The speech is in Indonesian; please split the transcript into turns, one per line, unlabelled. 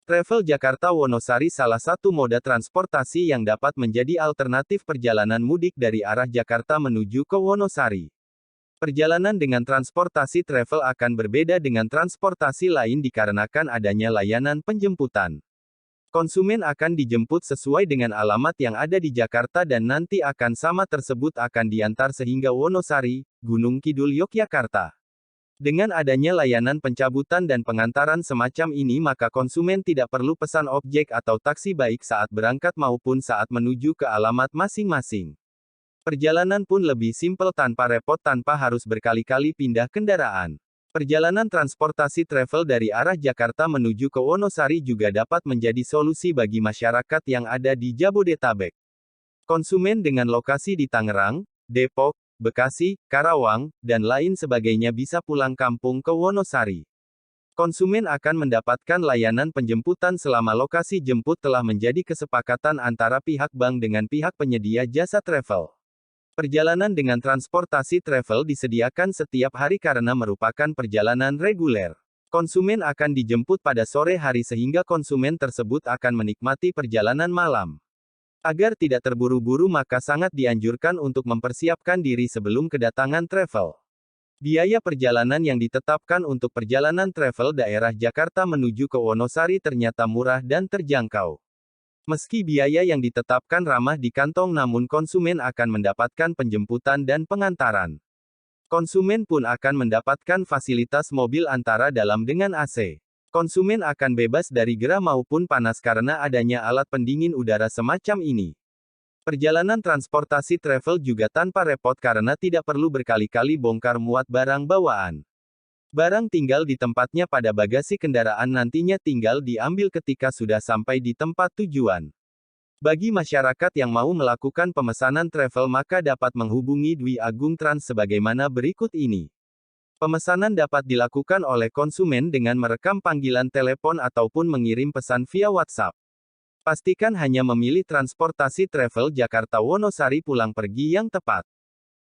Travel Jakarta Wonosari salah satu moda transportasi yang dapat menjadi alternatif perjalanan mudik dari arah Jakarta menuju ke Wonosari. Perjalanan dengan transportasi travel akan berbeda dengan transportasi lain dikarenakan adanya layanan penjemputan. Konsumen akan dijemput sesuai dengan alamat yang ada di Jakarta dan nanti akan sama tersebut akan diantar sehingga Wonosari, Gunung Kidul Yogyakarta. Dengan adanya layanan pencabutan dan pengantaran semacam ini maka konsumen tidak perlu pesan objek atau taksi baik saat berangkat maupun saat menuju ke alamat masing-masing. Perjalanan pun lebih simpel tanpa repot tanpa harus berkali-kali pindah kendaraan. Perjalanan transportasi travel dari arah Jakarta menuju ke Wonosari juga dapat menjadi solusi bagi masyarakat yang ada di Jabodetabek. Konsumen dengan lokasi di Tangerang, Depok, Bekasi, Karawang, dan lain sebagainya bisa pulang kampung ke Wonosari. Konsumen akan mendapatkan layanan penjemputan selama lokasi jemput telah menjadi kesepakatan antara pihak bank dengan pihak penyedia jasa travel. Perjalanan dengan transportasi travel disediakan setiap hari karena merupakan perjalanan reguler. Konsumen akan dijemput pada sore hari sehingga konsumen tersebut akan menikmati perjalanan malam. Agar tidak terburu-buru maka sangat dianjurkan untuk mempersiapkan diri sebelum kedatangan travel. Biaya perjalanan yang ditetapkan untuk perjalanan travel daerah Jakarta menuju ke Wonosari ternyata murah dan terjangkau. Meski biaya yang ditetapkan ramah di kantong namun konsumen akan mendapatkan penjemputan dan pengantaran. Konsumen pun akan mendapatkan fasilitas mobil antara dalam dengan AC. Konsumen akan bebas dari gerah maupun panas karena adanya alat pendingin udara semacam ini. Perjalanan transportasi travel juga tanpa repot karena tidak perlu berkali-kali bongkar muat barang bawaan. Barang tinggal di tempatnya pada bagasi kendaraan nantinya tinggal diambil ketika sudah sampai di tempat tujuan. Bagi masyarakat yang mau melakukan pemesanan travel maka dapat menghubungi Dwi Agung Trans sebagaimana berikut ini. Pemesanan dapat dilakukan oleh konsumen dengan merekam panggilan telepon ataupun mengirim pesan via WhatsApp. Pastikan hanya memilih transportasi travel Jakarta Wonosari pulang pergi yang tepat.